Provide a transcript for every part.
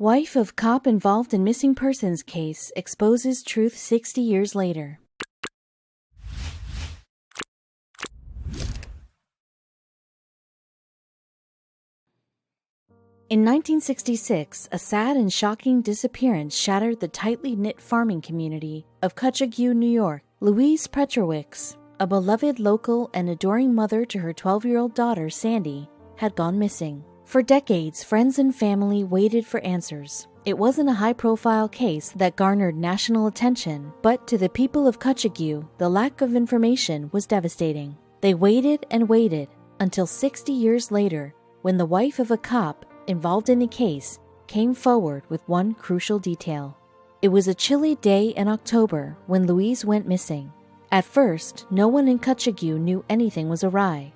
Wife of cop involved in missing persons case exposes truth 60 years later. In 1966, a sad and shocking disappearance shattered the tightly knit farming community of Cutchogue, New York. Louise Pietrewicz, a beloved local and adoring mother to her 12-year-old daughter, Sandy, had gone missing. For decades, friends and family waited for answers. It wasn't a high-profile case that garnered national attention, but to the people of Cutchogue, the lack of information was devastating. They waited and waited until 60 years later, when the wife of a cop involved in the case came forward with one crucial detail. It was a chilly day in October when Louise went missing. At first, no one in Cutchogue knew anything was awry.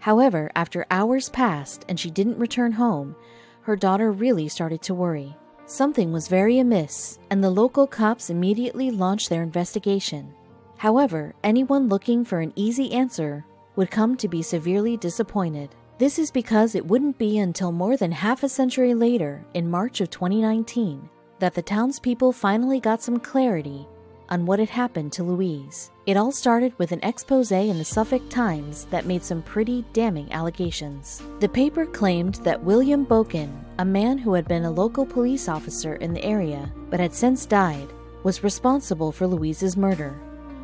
However, after hours passed and she didn't return home, her daughter really started to worry. Something was very amiss, and the local cops immediately launched their investigation. However, anyone looking for an easy answer would come to be severely disappointed. This is because it wouldn't be until more than half a century later, in March of 2019, that the townspeople finally got some clarity on what had happened to Louise. It all started with an expose in the Suffolk Times that made some pretty damning allegations. The paper claimed that William Boken, a man who had been a local police officer in the area but had since died, was responsible for Louise's murder.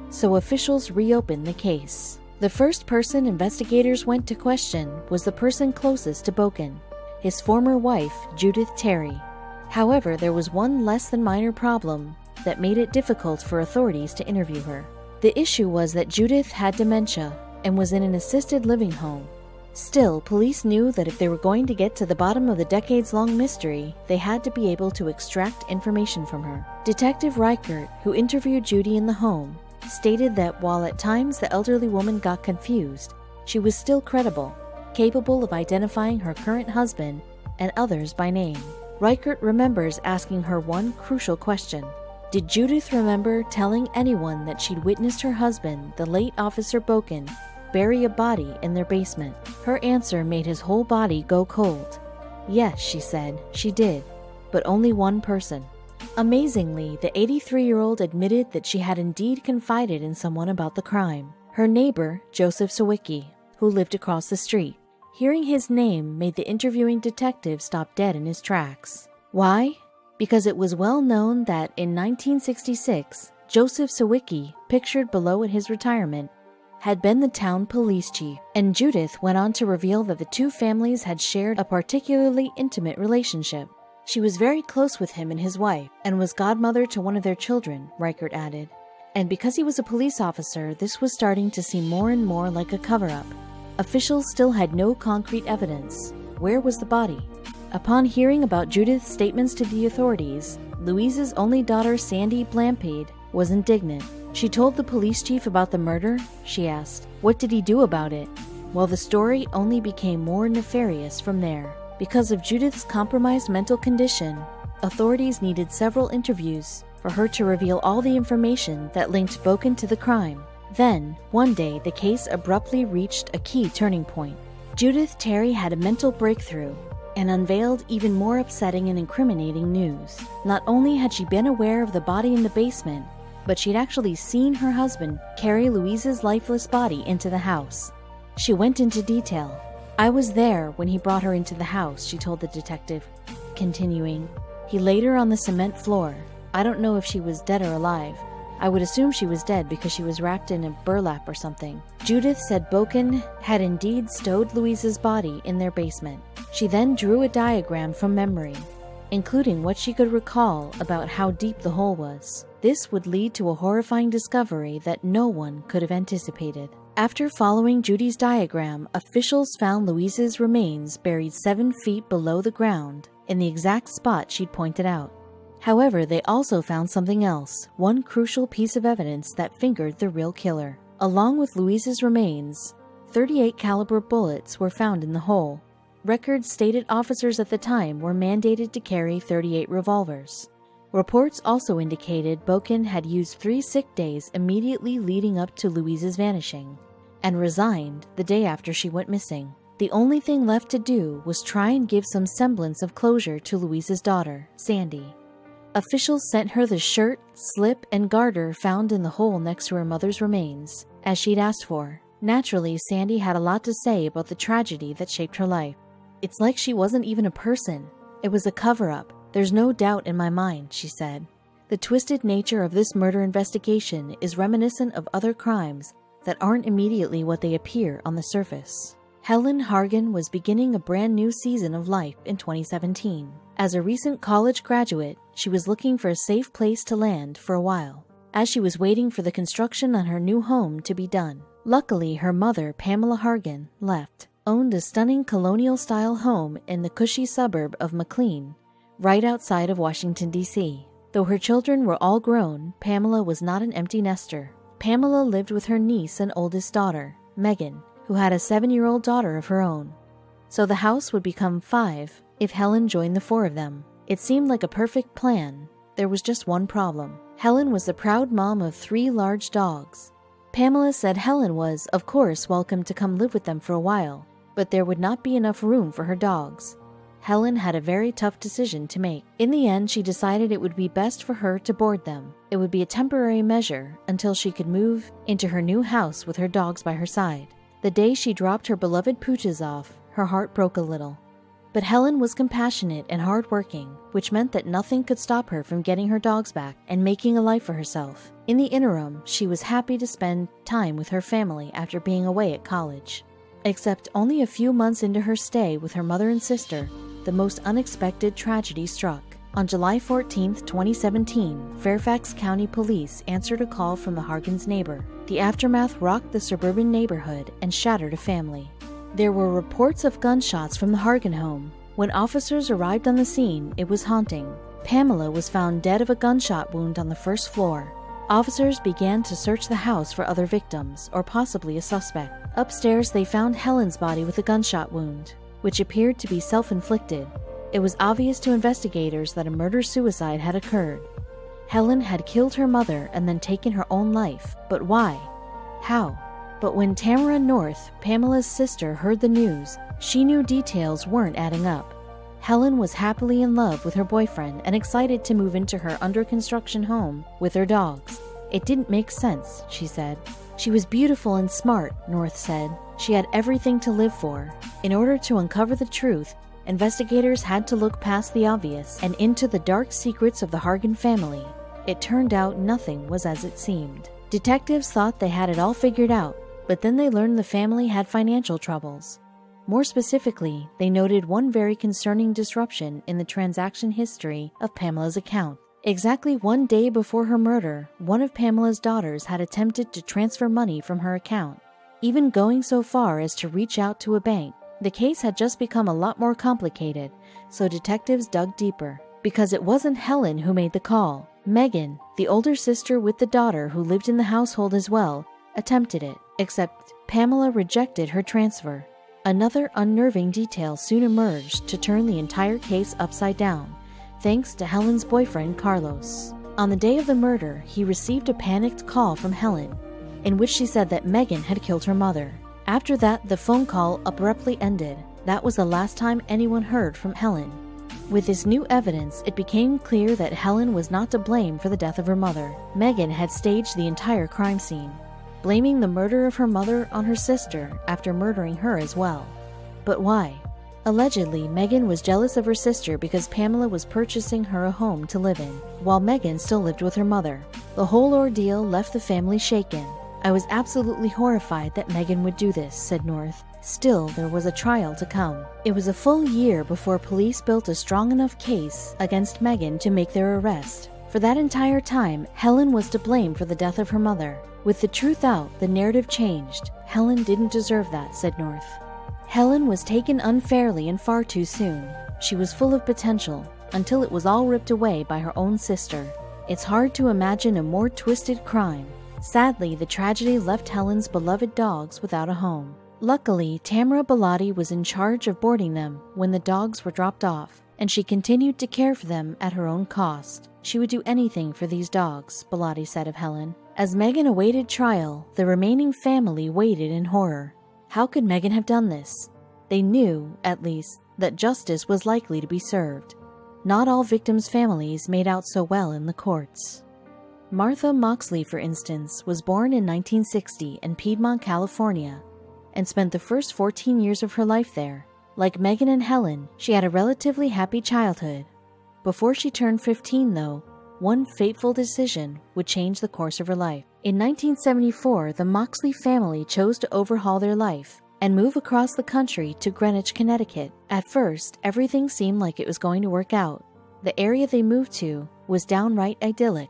So officials reopened the case. The first person investigators went to question was the person closest to Boken, his former wife, Judith Terry. However, there was one less than minor problem that made it difficult for authorities to interview her. The issue was that Judith had dementia and was in an assisted living home. Still, police knew that if they were going to get to the bottom of the decades-long mystery, they had to be able to extract information from her. Detective Reichert, who interviewed Judy in the home, stated that while at times the elderly woman got confused, she was still credible, capable of identifying her current husband and others by name. Reichert remembers asking her one crucial question. Did Judith remember telling anyone that she'd witnessed her husband, the late Officer Boken, bury a body in their basement? Her answer made his whole body go cold. Yes, she said, she did, but only one person. Amazingly, the 83-year-old admitted that she had indeed confided in someone about the crime. Her neighbor, Joseph Sawicki, who lived across the street. Hearing his name made the interviewing detective stop dead in his tracks. Why? Because it was well known that in 1966, Joseph Sawicki, pictured below at his retirement, had been the town police chief, and Judith went on to reveal that the two families had shared a particularly intimate relationship. She was very close with him and his wife, and was godmother to one of their children, Reichert added. And because he was a police officer, this was starting to seem more and more like a cover-up. Officials still had no concrete evidence. Where was the body? Upon hearing about Judith's statements to the authorities, Louise's only daughter, Sandy Blampede, was indignant. She told the police chief about the murder. She asked, what did he do about it? Well, the story only became more nefarious from there. Because of Judith's compromised mental condition, authorities needed several interviews for her to reveal all the information that linked Boken to the crime. Then, one day, the case abruptly reached a key turning point. Judith Terry had a mental breakthrough and unveiled even more upsetting and incriminating news. Not only had she been aware of the body in the basement, but she'd actually seen her husband carry Louise's lifeless body into the house. She went into detail. I was there when he brought her into the house, she told the detective, continuing, he laid her on the cement floor. I don't know if she was dead or alive. I would assume she was dead because she was wrapped in a burlap or something. Judith said Boken had indeed stowed Louise's body in their basement. She then drew a diagram from memory, including what she could recall about how deep the hole was. This would lead to a horrifying discovery that no one could have anticipated. After following Judy's diagram, officials found Louise's remains buried 7 feet below the ground in the exact spot she'd pointed out. However, they also found something else, one crucial piece of evidence that fingered the real killer. Along with Louise's remains, 38 caliber bullets were found in the hole. Records stated officers at the time were mandated to carry 38 revolvers. Reports also indicated Boken had used 3 sick days immediately leading up to Louise's vanishing, and resigned the day after she went missing. The only thing left to do was try and give some semblance of closure to Louise's daughter, Sandy. Officials sent her the shirt, slip, and garter found in the hole next to her mother's remains, as she'd asked for. Naturally, Sandy had a lot to say about the tragedy that shaped her life. "It's like she wasn't even a person. It was a cover-up. There's no doubt in my mind," she said. The twisted nature of this murder investigation is reminiscent of other crimes that aren't immediately what they appear on the surface. Helen Hargan was beginning a brand new season of life in 2017. As a recent college graduate, she was looking for a safe place to land for a while, as she was waiting for the construction on her new home to be done. Luckily, her mother, Pamela Hargan, owned a stunning colonial-style home in the cushy suburb of McLean, right outside of Washington, D.C. Though her children were all grown, Pamela was not an empty nester. Pamela lived with her niece and oldest daughter, Megan, who had a 7-year-old daughter of her own. So the house would become 5 if Helen joined the 4 of them. It seemed like a perfect plan. There was just one problem. Helen was the proud mom of 3 large dogs. Pamela said Helen was, of course, welcome to come live with them for a while, but there would not be enough room for her dogs. Helen had a very tough decision to make. In the end, she decided it would be best for her to board them. It would be a temporary measure until she could move into her new house with her dogs by her side. The day she dropped her beloved pooches off, her heart broke a little. But Helen was compassionate and hardworking, which meant that nothing could stop her from getting her dogs back and making a life for herself. In the interim, she was happy to spend time with her family after being away at college. Except only a few months into her stay with her mother and sister, the most unexpected tragedy struck. On July 14, 2017, Fairfax County Police answered a call from the Hargans' neighbor. The aftermath rocked the suburban neighborhood and shattered a family. There were reports of gunshots from the Hargan home. When officers arrived on the scene, it was haunting. Pamela was found dead of a gunshot wound on the first floor. Officers began to search the house for other victims, or possibly a suspect. Upstairs, they found Helen's body with a gunshot wound, which appeared to be self-inflicted. It was obvious to investigators that a murder-suicide had occurred. Helen had killed her mother and then taken her own life. But why? How? But when Tamara North, Pamela's sister, heard the news, she knew details weren't adding up. Helen was happily in love with her boyfriend and excited to move into her under-construction home with her dogs. It didn't make sense, she said. She was beautiful and smart, North said. She had everything to live for. In order to uncover the truth, investigators had to look past the obvious and into the dark secrets of the Hargan family. It turned out nothing was as it seemed. Detectives thought they had it all figured out, but then they learned the family had financial troubles. More specifically, they noted one very concerning disruption in the transaction history of Pamela's account. Exactly 1 day before her murder, one of Pamela's daughters had attempted to transfer money from her account, even going so far as to reach out to a bank. The case had just become a lot more complicated, so detectives dug deeper. Because it wasn't Helen who made the call. Megan, the older sister with the daughter who lived in the household as well, attempted it, except Pamela rejected her transfer. Another unnerving detail soon emerged to turn the entire case upside down, thanks to Helen's boyfriend Carlos. On the day of the murder, he received a panicked call from Helen, in which she said that Megan had killed her mother. After that, the phone call abruptly ended. That was the last time anyone heard from Helen. With this new evidence, it became clear that Helen was not to blame for the death of her mother. Megan had staged the entire crime scene, blaming the murder of her mother on her sister after murdering her as well. But why? Allegedly, Megan was jealous of her sister because Pamela was purchasing her a home to live in, while Megan still lived with her mother. The whole ordeal left the family shaken. "I was absolutely horrified that Megan would do this," said North. Still, there was a trial to come. It was a full year before police built a strong enough case against Megan to make their arrest. For that entire time, Helen was to blame for the death of her mother. With the truth out, the narrative changed. Helen didn't deserve that, said North. Helen was taken unfairly and far too soon. She was full of potential, until it was all ripped away by her own sister. It's hard to imagine a more twisted crime. Sadly, the tragedy left Helen's beloved dogs without a home. Luckily, Tamara Bellotti was in charge of boarding them when the dogs were dropped off, and she continued to care for them at her own cost. She would do anything for these dogs, Bellotti said of Helen. As Megan awaited trial, the remaining family waited in horror. How could Megan have done this? They knew, at least, that justice was likely to be served. Not all victims' families made out so well in the courts. Martha Moxley, for instance, was born in 1960 in Piedmont, California, and spent the first 14 years of her life there. Like Megan and Helen, she had a relatively happy childhood. Before she turned 15, though, one fateful decision would change the course of her life. In 1974, the Moxley family chose to overhaul their life and move across the country to Greenwich, Connecticut. At first, everything seemed like it was going to work out. The area they moved to was downright idyllic.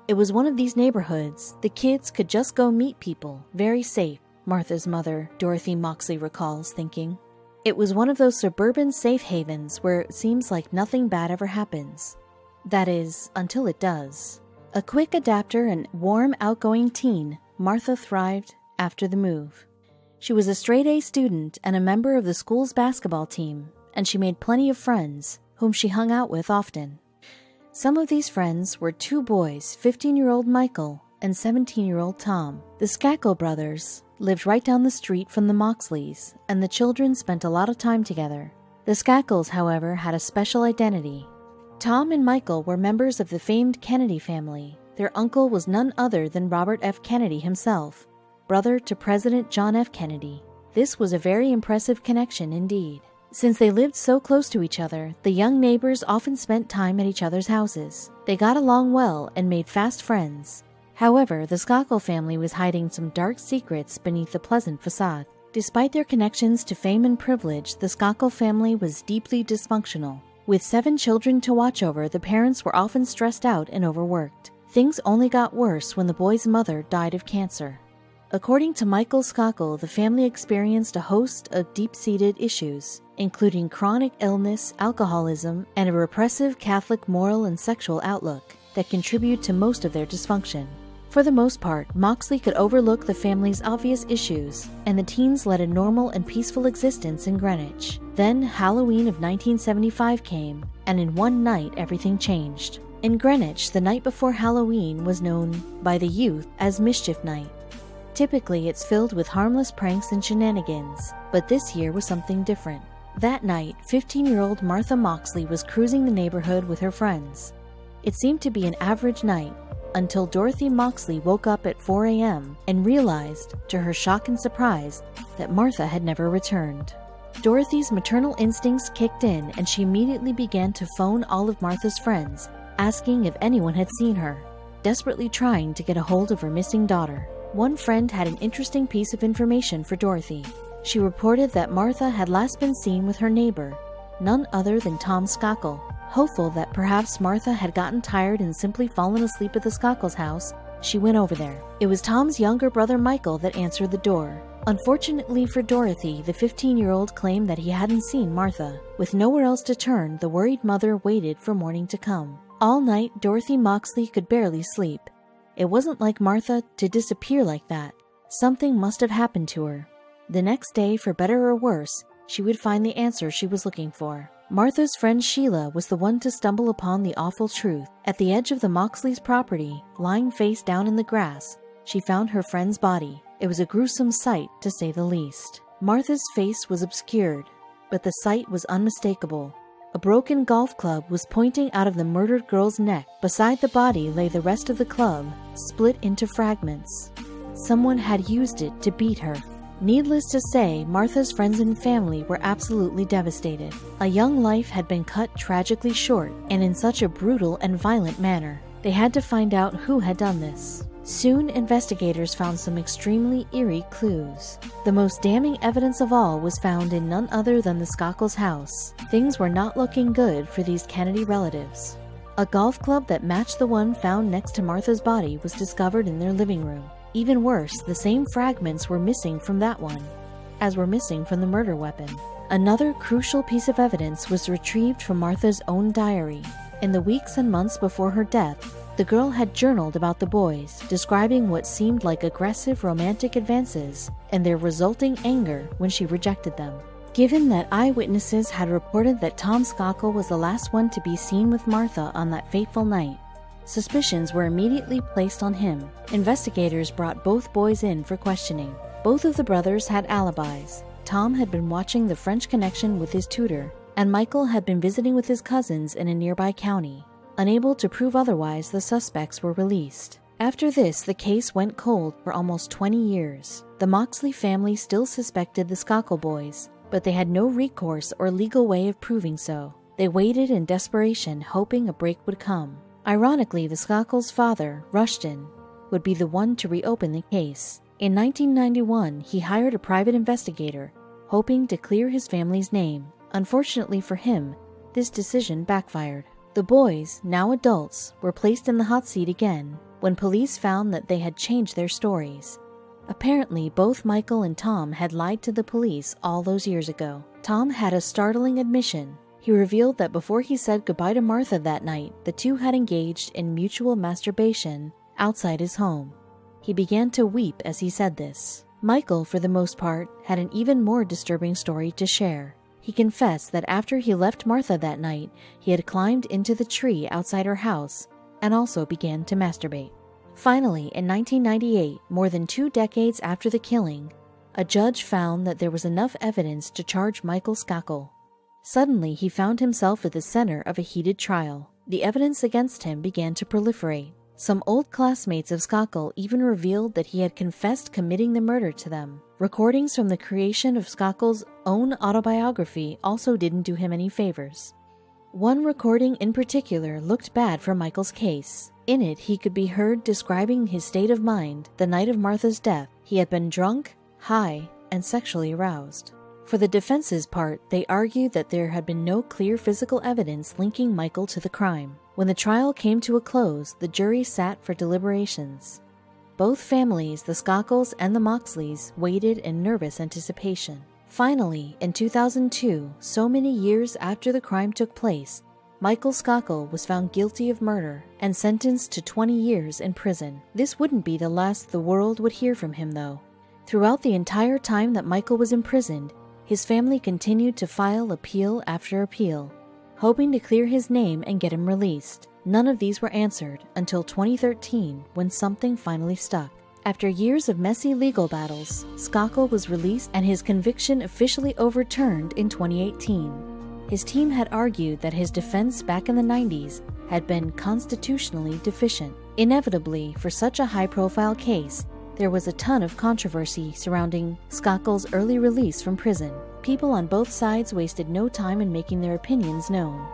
It was one of these neighborhoods the kids could just go meet people, very safe, Martha's mother, Dorothy Moxley, recalls thinking. It was one of those suburban safe havens where it seems like nothing bad ever happens. That is, until it does. A quick adapter and warm, outgoing teen, Martha thrived after the move. She was a straight-A student and a member of the school's basketball team, and she made plenty of friends, whom she hung out with often. Some of these friends were two boys, 15-year-old Michael and 17-year-old Tom. The Skakel brothers lived right down the street from the Moxleys, and the children spent a lot of time together. The Skakels, however, had a special identity. Tom and Michael were members of the famed Kennedy family. Their uncle was none other than Robert F. Kennedy himself, brother to President John F. Kennedy. This was a very impressive connection indeed. Since they lived so close to each other, the young neighbors often spent time at each other's houses. They got along well and made fast friends. However, the Skakel family was hiding some dark secrets beneath the pleasant facade. Despite their connections to fame and privilege, the Skakel family was deeply dysfunctional. With 7 children to watch over, the parents were often stressed out and overworked. Things only got worse when the boy's mother died of cancer. According to Michael Skakel, the family experienced a host of deep-seated issues, including chronic illness, alcoholism, and a repressive Catholic moral and sexual outlook that contribute to most of their dysfunction. For the most part, Moxley could overlook the family's obvious issues, and the teens led a normal and peaceful existence in Greenwich. Then Halloween of 1975 came, and in one night everything changed. In Greenwich, the night before Halloween was known by the youth as Mischief Night. Typically, it's filled with harmless pranks and shenanigans, but this year was something different. That night, 15-year-old Martha Moxley was cruising the neighborhood with her friends. It seemed to be an average night, until Dorothy Moxley woke up at 4 a.m. and realized, to her shock and surprise, that Martha had never returned. Dorothy's maternal instincts kicked in, and she immediately began to phone all of Martha's friends, asking if anyone had seen her, desperately trying to get a hold of her missing daughter. One friend had an interesting piece of information for Dorothy. She reported that Martha had last been seen with her neighbor, none other than Tom Skakel. Hopeful that perhaps Martha had gotten tired and simply fallen asleep at the Skakels' house, she went over there. It was Tom's younger brother Michael that answered the door. Unfortunately for Dorothy, the 15-year-old claimed that he hadn't seen Martha. With nowhere else to turn, the worried mother waited for morning to come. All night, Dorothy Moxley could barely sleep. It wasn't like Martha to disappear like that. Something must have happened to her. The next day, for better or worse, she would find the answer she was looking for. Martha's friend Sheila was the one to stumble upon the awful truth. At the edge of the Moxleys' property, lying face down in the grass, she found her friend's body. It was a gruesome sight, to say the least. Martha's face was obscured, but the sight was unmistakable. A broken golf club was pointing out of the murdered girl's neck. Beside the body lay the rest of the club, split into fragments. Someone had used it to beat her. Needless to say, Martha's friends and family were absolutely devastated. A young life had been cut tragically short, and in such a brutal and violent manner. They had to find out who had done this. Soon, investigators found some extremely eerie clues. The most damning evidence of all was found in none other than the Skakels' house. Things were not looking good for these Kennedy relatives. A golf club that matched the one found next to Martha's body was discovered in their living room. Even worse, the same fragments were missing from that one, as were missing from the murder weapon. Another crucial piece of evidence was retrieved from Martha's own diary. In the weeks and months before her death, the girl had journaled about the boys, describing what seemed like aggressive romantic advances and their resulting anger when she rejected them. Given that eyewitnesses had reported that Tom Skakel was the last one to be seen with Martha on that fateful night, suspicions were immediately placed on him. Investigators brought both boys in for questioning. Both of the brothers had alibis. Tom had been watching The French Connection with his tutor, and Michael had been visiting with his cousins in a nearby county. Unable to prove otherwise, the suspects were released. After this, the case went cold for almost 20 years. The Moxley family still suspected the Skokel boys, but they had no recourse or legal way of proving so. They waited in desperation, hoping a break would come. Ironically, the Skokel's father, Rushton, would be the one to reopen the case. In 1991, he hired a private investigator, hoping to clear his family's name. Unfortunately for him, this decision backfired. The boys, now adults, were placed in the hot seat again when police found that they had changed their stories. Apparently, both Michael and Tom had lied to the police all those years ago. Tom had a startling admission. He revealed that before he said goodbye to Martha that night, the two had engaged in mutual masturbation outside his home. He began to weep as he said this. Michael, for the most part, had an even more disturbing story to share. He confessed that after he left Martha that night, he had climbed into the tree outside her house and also began to masturbate. Finally, in 1998, more than 2 decades after the killing, a judge found that there was enough evidence to charge Michael Skokel. Suddenly, he found himself at the center of a heated trial. The evidence against him began to proliferate. Some old classmates of Skokel even revealed that he had confessed committing the murder to them. Recordings from the creation of Skokel's own autobiography also didn't do him any favors. One recording in particular looked bad for Michael's case. In it, he could be heard describing his state of mind the night of Martha's death. He had been drunk, high, and sexually aroused. For the defense's part, they argued that there had been no clear physical evidence linking Michael to the crime. When the trial came to a close, the jury sat for deliberations. Both families, the Skokels and the Moxleys, waited in nervous anticipation. Finally, in 2002, so many years after the crime took place, Michael Skokel was found guilty of murder and sentenced to 20 years in prison. This wouldn't be the last the world would hear from him, though. Throughout the entire time that Michael was imprisoned, his family continued to file appeal after appeal, hoping to clear his name and get him released. None of these were answered until 2013, when something finally stuck. After years of messy legal battles, Skokel was released and his conviction officially overturned in 2018. His team had argued that his defense back in the 90s had been constitutionally deficient. Inevitably, for such a high-profile case, there was a ton of controversy surrounding Skokel's early release from prison. People on both sides wasted no time in making their opinions known.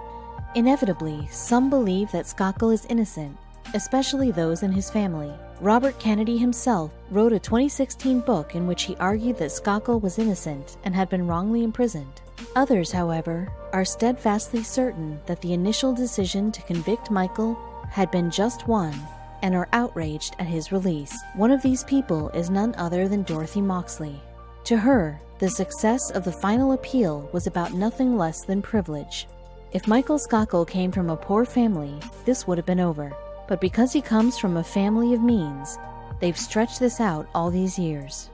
Inevitably, some believe that Skokel is innocent, especially those in his family. Robert Kennedy himself wrote a 2016 book in which he argued that Skokel was innocent and had been wrongly imprisoned. Others, however, are steadfastly certain that the initial decision to convict Michael had been just one, and are outraged at his release. One of these people is none other than Dorothy Moxley. To her, the success of the final appeal was about nothing less than privilege. If Michael Skokel came from a poor family, this would have been over. But because he comes from a family of means, they've stretched this out all these years.